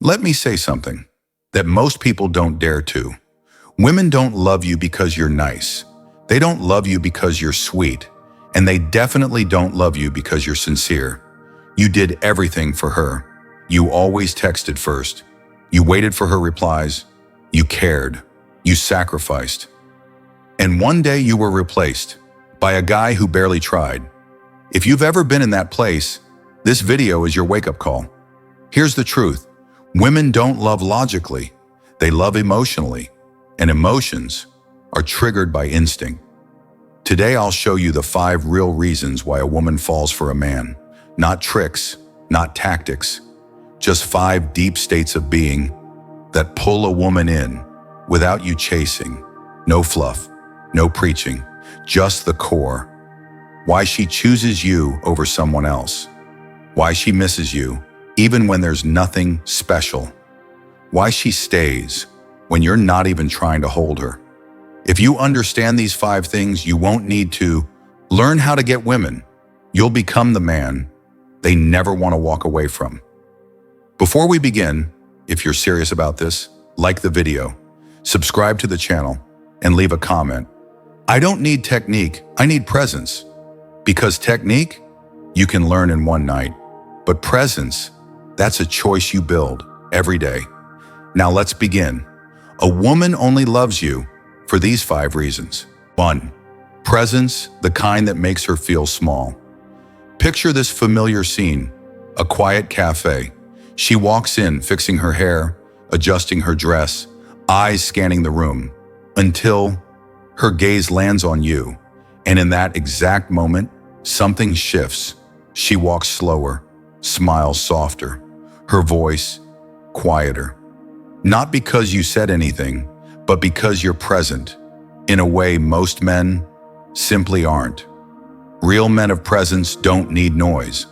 Let me say something that most people don't dare to. Women don't love you because you're nice. They don't love you because you're sweet. And they definitely don't love you because you're sincere. You did everything for her. You always texted first. You waited for her replies. You cared. You sacrificed. And one day you were replaced by a guy who barely tried. If you've ever been in that place, this video is your wake-up call. Here's the truth. Women don't love logically. They love emotionally. And emotions are triggered by instinct. Today I'll show you the 5 real reasons why a woman falls for a man. Not tricks, not tactics. Just 5 deep states of being that pull a woman in without you chasing. No fluff, no preaching, just the core. Why she chooses you over someone else. Why she misses you, even when there's nothing special. Why she stays when you're not even trying to hold her. If you understand these 5 things, you won't need to learn how to get women. You'll become the man they never want to walk away from. Before we begin, if you're serious about this, like the video, subscribe to the channel, and leave a comment. I don't need technique, I need presence. Because technique, you can learn in one night. But presence, that's a choice you build every day. Now let's begin. A woman only loves you for these 5 reasons. 1. Presence, the kind that makes her feel small. Picture this familiar scene, a quiet cafe. She walks in, fixing her hair, adjusting her dress, eyes scanning the room, until her gaze lands on you. And in that exact moment, something shifts. She walks slower, smiles softer, her voice quieter. Not because you said anything, but because you're present, in a way most men simply aren't. Real men of presence don't need noise.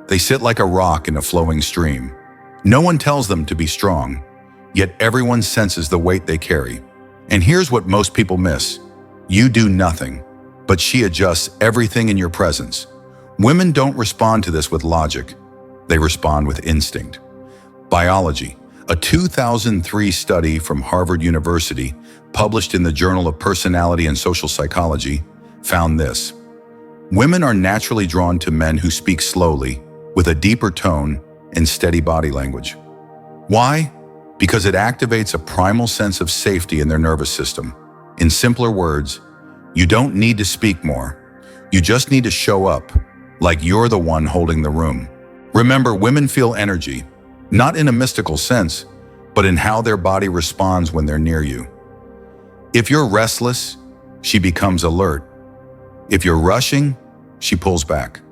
They sit like a rock in a flowing stream. No one tells them to be strong, yet everyone senses the weight they carry. And here's what most people miss. You do nothing, but she adjusts everything in your presence. Women don't respond to this with logic. They respond with instinct. Biology. A 2003 study from Harvard University, published in the Journal of Personality and Social Psychology, found this. Women are naturally drawn to men who speak slowly, with a deeper tone and steady body language. Why? Because it activates a primal sense of safety in their nervous system. In simpler words, you don't need to speak more. You just need to show up, like you're the one holding the room. Remember, women feel energy, not in a mystical sense, but in how their body responds when they're near you. If you're restless, she becomes alert. If you're rushing, she pulls back.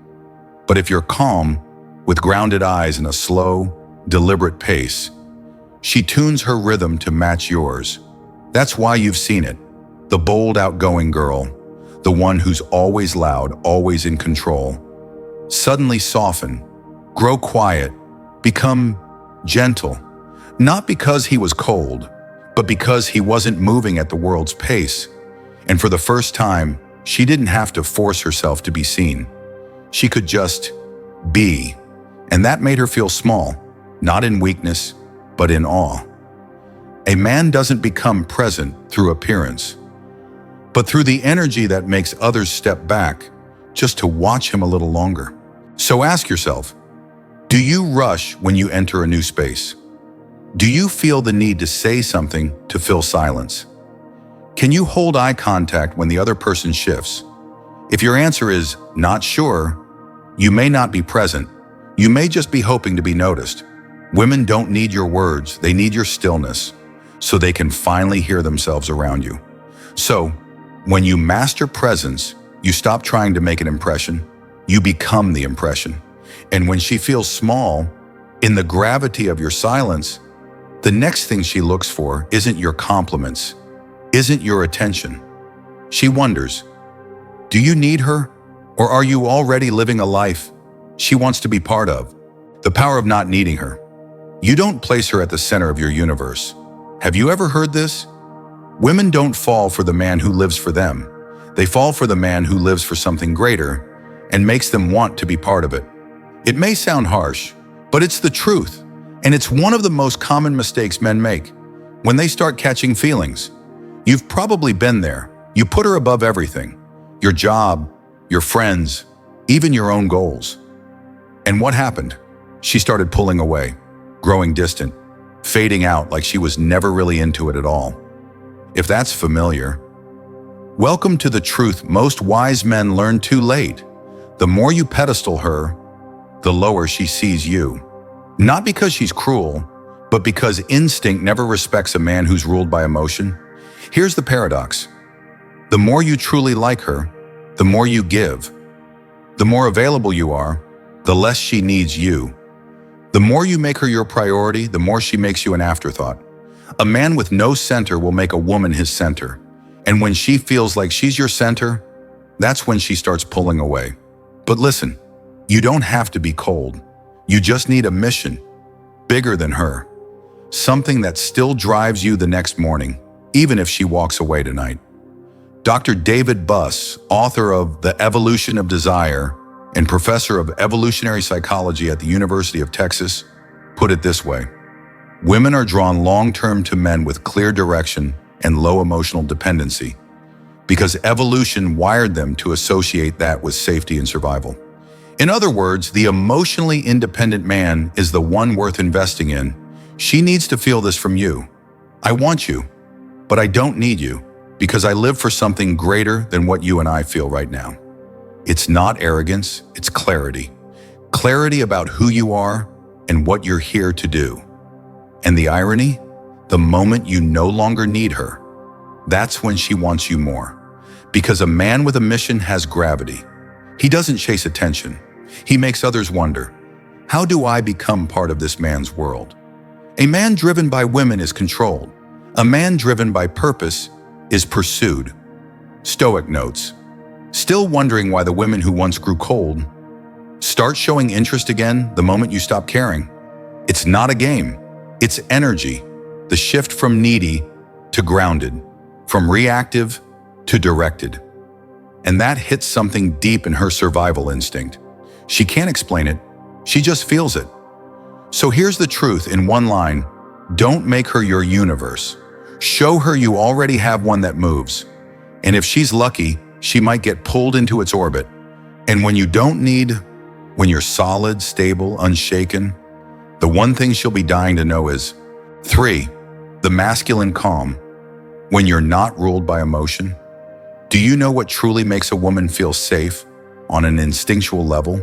But if you're calm, with grounded eyes and a slow, deliberate pace, she tunes her rhythm to match yours. That's why you've seen it. The bold, outgoing girl, the one who's always loud, always in control, suddenly soften, grow quiet, become gentle. Not because he was cold, but because he wasn't moving at the world's pace. And for the first time, she didn't have to force herself to be seen. She could just be. And that made her feel small, not in weakness, but in awe. A man doesn't become present through appearance, but through the energy that makes others step back just to watch him a little longer. So ask yourself, do you rush when you enter a new space? Do you feel the need to say something to fill silence? Can you hold eye contact when the other person shifts? If your answer is not sure, you may not be present. You may just be hoping to be noticed. Women don't need your words, they need your stillness, so they can finally hear themselves around you. So, when you master presence, you stop trying to make an impression, you become the impression. And when she feels small, in the gravity of your silence, the next thing she looks for isn't your compliments, isn't your attention. She wonders, do you need her? Or are you already living a life she wants to be part of? The power of not needing her. You don't place her at the center of your universe. Have you ever heard this? Women don't fall for the man who lives for them. They fall for the man who lives for something greater and makes them want to be part of it. It may sound harsh, but it's the truth. And it's one of the most common mistakes men make when they start catching feelings. You've probably been there. You put her above everything, your job, your friends, even your own goals. And what happened? She started pulling away, growing distant, fading out like she was never really into it at all. If that's familiar, welcome to the truth most wise men learn too late. The more you pedestal her, the lower she sees you. Not because she's cruel, but because instinct never respects a man who's ruled by emotion. Here's the paradox. The more you truly like her, the more you give. The more available you are, the less she needs you. The more you make her your priority, the more she makes you an afterthought. A man with no center will make a woman his center. And when she feels like she's your center, that's when she starts pulling away. But listen, you don't have to be cold. You just need a mission, bigger than her. Something that still drives you the next morning, even if she walks away tonight. Dr. David Buss, author of The Evolution of Desire and professor of evolutionary psychology at the University of Texas, put it this way. Women are drawn long-term to men with clear direction and low emotional dependency because evolution wired them to associate that with safety and survival. In other words, the emotionally independent man is the one worth investing in. She needs to feel this from you. I want you, but I don't need you because I live for something greater than what you and I feel right now. It's not arrogance, it's clarity. Clarity about who you are and what you're here to do. And the irony? The moment you no longer need her, that's when she wants you more. Because a man with a mission has gravity. He doesn't chase attention. He makes others wonder, how do I become part of this man's world? A man driven by women is controlled. A man driven by purpose is pursued. Stoic notes, still wondering why the women who once grew cold start showing interest again the moment you stop caring. It's not a game. It's energy. The shift from needy to grounded, from reactive to directed. And that hits something deep in her survival instinct. She can't explain it. She just feels it. So here's the truth in one line. Don't make her your universe. Show her you already have one that moves. And if she's lucky, she might get pulled into its orbit. And when you don't need, when you're solid, stable, unshaken, the one thing she'll be dying to know is 3. The masculine calm. When you're not ruled by emotion. Do you know what truly makes a woman feel safe on an instinctual level?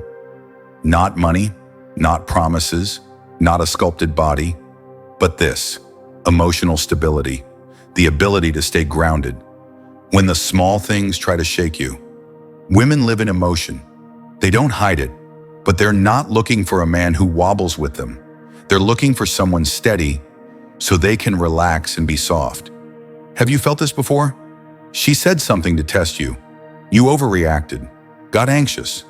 Not money, not promises, not a sculpted body, but this, emotional stability, the ability to stay grounded. When the small things try to shake you. Women live in emotion. They don't hide it, but they're not looking for a man who wobbles with them. They're looking for someone steady so they can relax and be soft. Have you felt this before? She said something to test you. You overreacted, got anxious,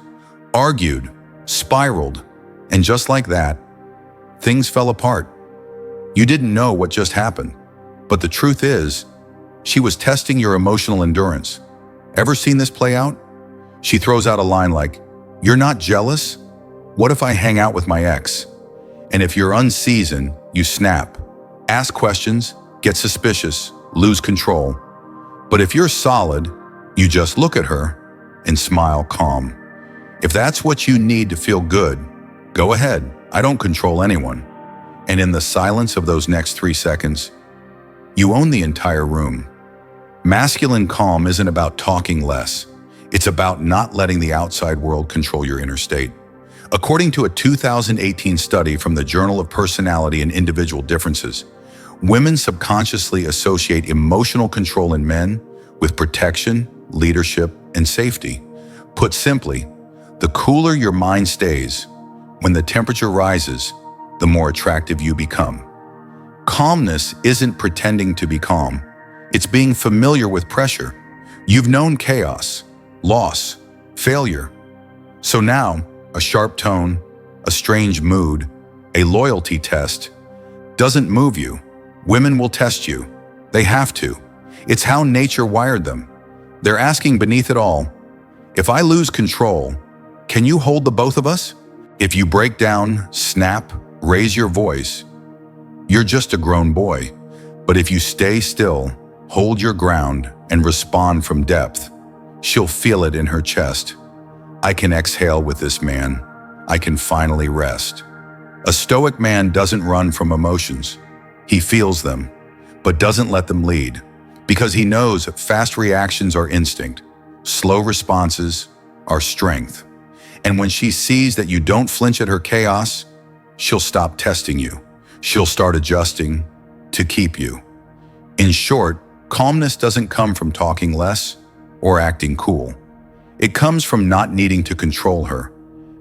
argued, spiraled, and just like that, things fell apart. You didn't know what just happened, but the truth is, she was testing your emotional endurance. Ever seen this play out? She throws out a line like, "You're not jealous? What if I hang out with my ex?" And if you're unseasoned, you snap, ask questions, get suspicious, lose control. But if you're solid, you just look at her and smile calm. If that's what you need to feel good, go ahead. I don't control anyone. And in the silence of those next 3 seconds, you own the entire room. Masculine calm isn't about talking less. It's about not letting the outside world control your inner state. According to a 2018 study from the Journal of Personality and Individual Differences, women subconsciously associate emotional control in men with protection, leadership, and safety. Put simply, the cooler your mind stays, when the temperature rises, the more attractive you become. Calmness isn't pretending to be calm. It's being familiar with pressure. You've known chaos, loss, failure. So now, a sharp tone, a strange mood, a loyalty test doesn't move you. Women will test you. They have to. It's how nature wired them. They're asking beneath it all, if I lose control, can you hold the both of us? If you break down, snap, raise your voice. You're just a grown boy. But if you stay still, hold your ground, and respond from depth, she'll feel it in her chest. I can exhale with this man. I can finally rest. A stoic man doesn't run from emotions. He feels them, but doesn't let them lead, because he knows fast reactions are instinct, slow responses are strength. And when she sees that you don't flinch at her chaos, she'll stop testing you. She'll start adjusting to keep you. In short, calmness doesn't come from talking less or acting cool. It comes from not needing to control her,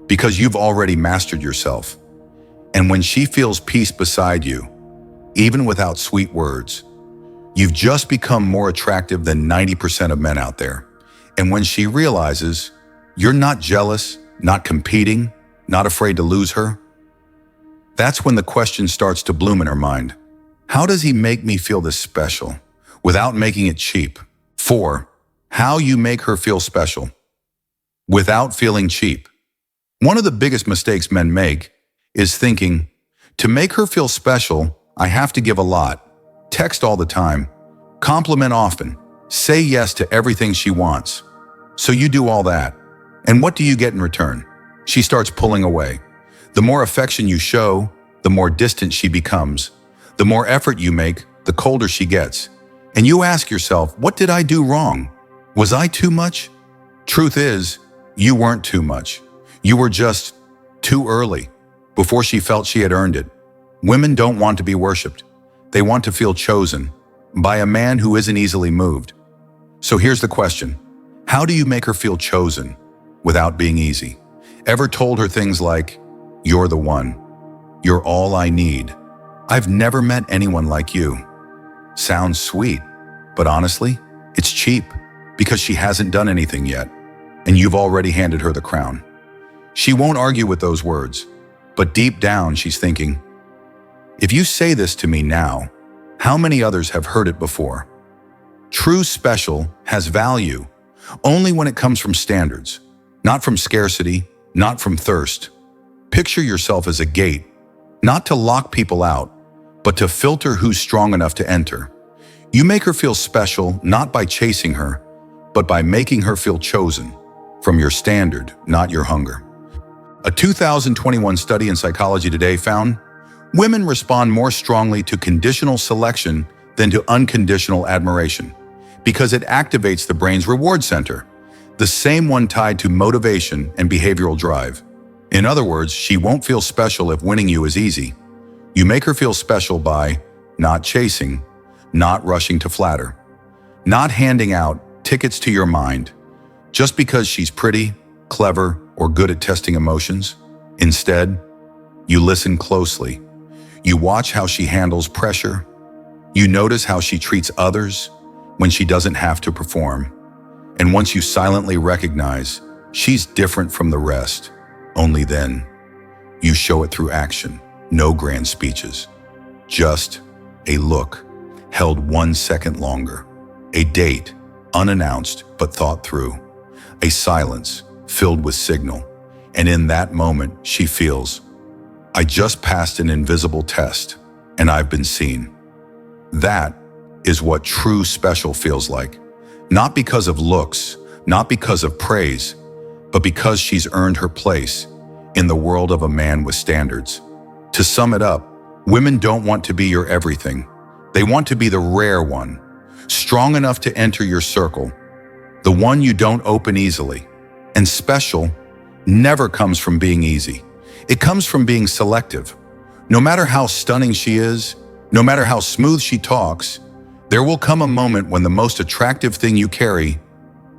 because you've already mastered yourself. And when she feels peace beside you, even without sweet words, you've just become more attractive than 90% of men out there. And when she realizes you're not jealous, not competing, not afraid to lose her, that's when the question starts to bloom in her mind. How does he make me feel this special without making it cheap? 4. How you make her feel special without feeling cheap. One of the biggest mistakes men make is thinking, to make her feel special, I have to give a lot, text all the time, compliment often, say yes to everything she wants. So you do all that. And what do you get in return? She starts pulling away. The more affection you show, the more distant she becomes. The more effort you make, the colder she gets. And you ask yourself, what did I do wrong? Was I too much? Truth is, you weren't too much. You were just too early, before she felt she had earned it. Women don't want to be worshipped. They want to feel chosen by a man who isn't easily moved. So here's the question. How do you make her feel chosen without being easy? Ever told her things like, you're the one, you're all I need, I've never met anyone like you? Sounds sweet, but honestly, it's cheap, because she hasn't done anything yet, and you've already handed her the crown. She won't argue with those words, but deep down she's thinking, if you say this to me now, how many others have heard it before? True special has value only when it comes from standards, not from scarcity, not from thirst. Picture yourself as a gate, not to lock people out, but to filter who's strong enough to enter. You make her feel special not by chasing her, but by making her feel chosen from your standard, not your hunger. A 2021 study in Psychology Today found women respond more strongly to conditional selection than to unconditional admiration, because it activates the brain's reward center, the same one tied to motivation and behavioral drive. In other words, she won't feel special if winning you is easy. You make her feel special by not chasing, not rushing to flatter, not handing out tickets to your mind just because she's pretty, clever, or good at testing emotions. Instead, you listen closely. You watch how she handles pressure. You notice how she treats others when she doesn't have to perform. And once you silently recognize she's different from the rest, only then you show it through action. No grand speeches, just a look held 1 second longer, a date unannounced but thought through, a silence filled with signal. And in that moment, she feels, I just passed an invisible test and I've been seen. That is what true special feels like. Not because of looks, not because of praise, but because she's earned her place in the world of a man with standards. To sum it up, women don't want to be your everything. They want to be the rare one, strong enough to enter your circle, the one you don't open easily. And special never comes from being easy. It comes from being selective. No matter how stunning she is, no matter how smooth she talks, there will come a moment when the most attractive thing you carry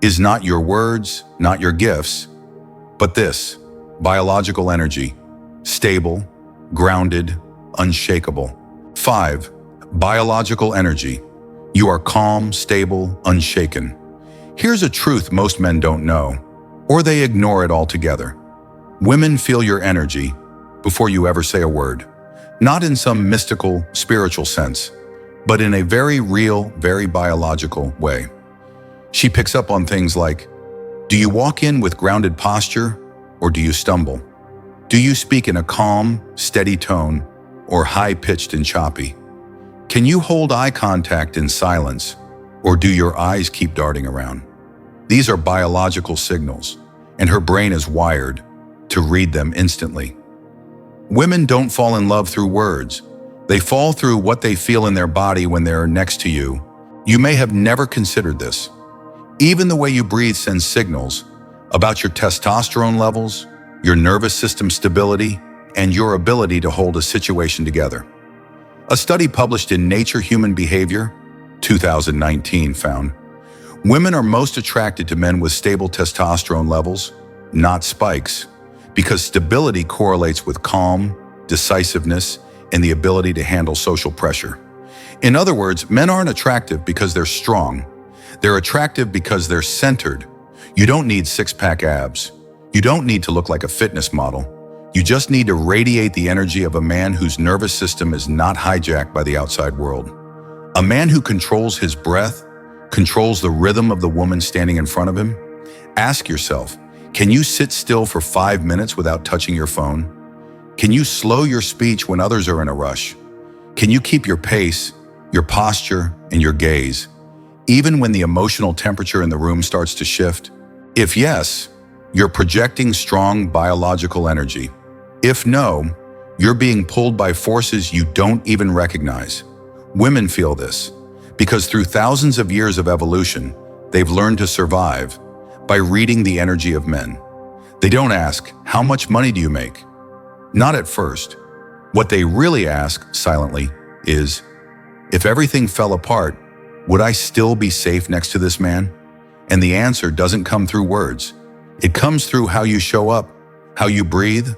is not your words, not your gifts, but this, biological energy, stable, grounded, unshakable. 5. Biological energy. You are calm, stable, unshaken. Here's a truth most men don't know, or they ignore it altogether. Women feel your energy before you ever say a word, not in some mystical, spiritual sense, but in a very real, very biological way. She picks up on things like, do you walk in with grounded posture or do you stumble? Do you speak in a calm, steady tone, or high-pitched and choppy? Can you hold eye contact in silence, or do your eyes keep darting around? These are biological signals, and her brain is wired to read them instantly. Women don't fall in love through words. They fall through what they feel in their body when they're next to you. You may have never considered this. Even the way you breathe sends signals about your testosterone levels, your nervous system stability, and your ability to hold a situation together. A study published in Nature Human Behavior, 2019, found women are most attracted to men with stable testosterone levels, not spikes, because stability correlates with calm, decisiveness, and the ability to handle social pressure. In other words, men aren't attractive because they're strong. They're attractive because they're centered. You don't need six-pack abs. You don't need to look like a fitness model. You just need to radiate the energy of a man whose nervous system is not hijacked by the outside world. A man who controls his breath, controls the rhythm of the woman standing in front of him. Ask yourself, can you sit still for 5 minutes without touching your phone? Can you slow your speech when others are in a rush? Can you keep your pace, your posture, and your gaze, even when the emotional temperature in the room starts to shift? If yes, you're projecting strong biological energy. If no, you're being pulled by forces you don't even recognize. Women feel this because through thousands of years of evolution, they've learned to survive by reading the energy of men. They don't ask, how much money do you make? Not at first. What they really ask, silently, is, if everything fell apart, would I still be safe next to this man? And the answer doesn't come through words. It comes through how you show up, how you breathe,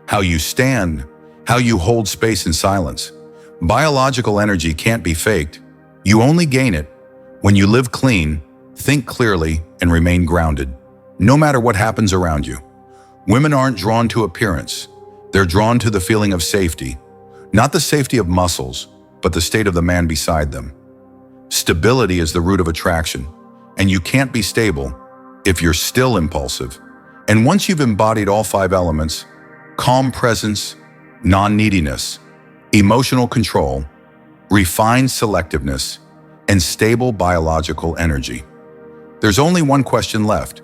how you stand, how you hold space in silence. Biological energy can't be faked. You only gain it when you live clean, think clearly, and remain grounded, no matter what happens around you. Women aren't drawn to appearance. They're drawn to the feeling of safety, not the safety of muscles, but the state of the man beside them. Stability is the root of attraction, and you can't be stable if you're still impulsive. And once you've embodied all 5 elements, calm presence, non-neediness, emotional control, refined selectiveness, and stable biological energy, there's only one question left.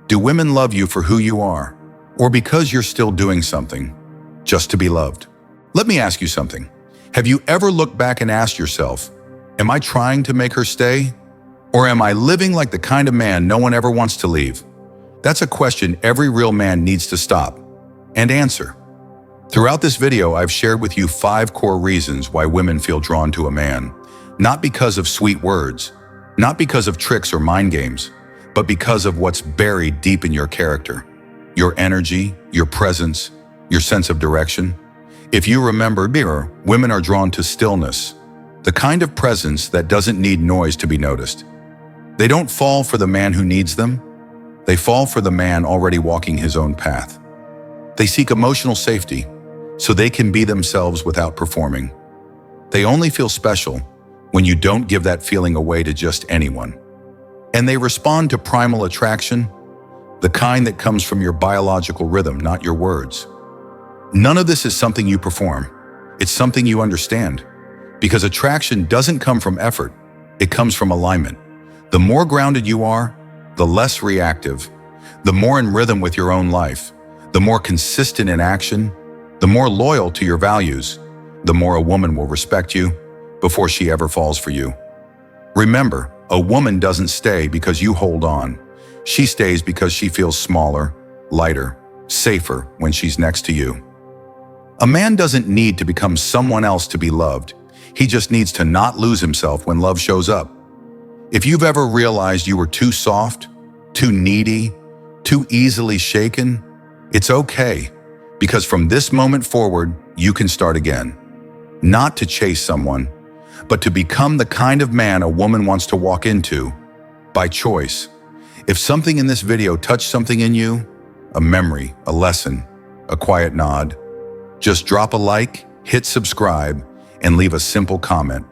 Do women love you for who you are, or because you're still doing something, just to be loved? Let me ask you something. Have you ever looked back and asked yourself, am I trying to make her stay? Or am I living like the kind of man no one ever wants to leave? That's a question every real man needs to stop and answer. Throughout this video, I've shared with you 5 core reasons why women feel drawn to a man, not because of sweet words, not because of tricks or mind games, but because of what's buried deep in your character, your energy, your presence, your sense of direction. If you remember, women are drawn to stillness, the kind of presence that doesn't need noise to be noticed. They don't fall for the man who needs them. They fall for the man already walking his own path. They seek emotional safety so they can be themselves without performing. They only feel special when you don't give that feeling away to just anyone. And they respond to primal attraction, the kind that comes from your biological rhythm, not your words. None of this is something you perform. It's something you understand. Because attraction doesn't come from effort, it comes from alignment. The more grounded you are, the less reactive, the more in rhythm with your own life, the more consistent in action, the more loyal to your values, the more a woman will respect you before she ever falls for you. Remember, a woman doesn't stay because you hold on. She stays because she feels smaller, lighter, safer when she's next to you. A man doesn't need to become someone else to be loved. He just needs to not lose himself when love shows up. If you've ever realized you were too soft, too needy, too easily shaken, it's okay, because from this moment forward, you can start again. Not to chase someone, but to become the kind of man a woman wants to walk into, by choice. If something in this video touched something in you, a memory, a lesson, a quiet nod, just drop a like, hit subscribe, and leave a simple comment.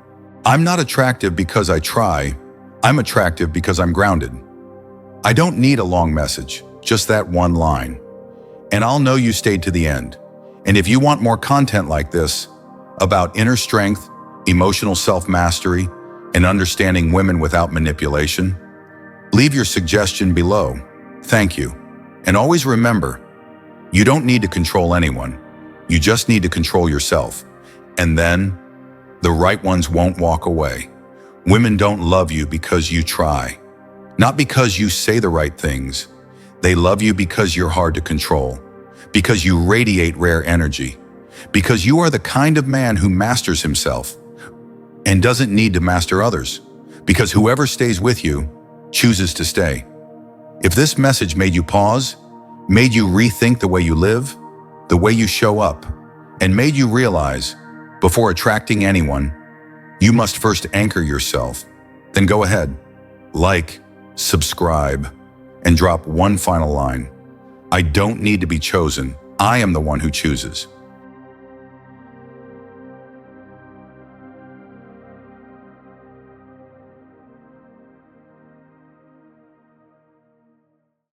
I'm not attractive because I try. I'm attractive because I'm grounded. I don't need a long message, just that one line. And I'll know you stayed to the end. And if you want more content like this, about inner strength, emotional self-mastery, and understanding women without manipulation, leave your suggestion below. Thank you. And always remember, you don't need to control anyone. You just need to control yourself. And then, the right ones won't walk away. Women don't love you because you try. Not because you say the right things. They love you because you're hard to control. Because you radiate rare energy. Because you are the kind of man who masters himself and doesn't need to master others. Because whoever stays with you chooses to stay. If this message made you pause, made you rethink the way you live, the way you show up, and made you realize, before attracting anyone, you must first anchor yourself, then go ahead, like, subscribe, and drop one final line. I don't need to be chosen. I am the one who chooses.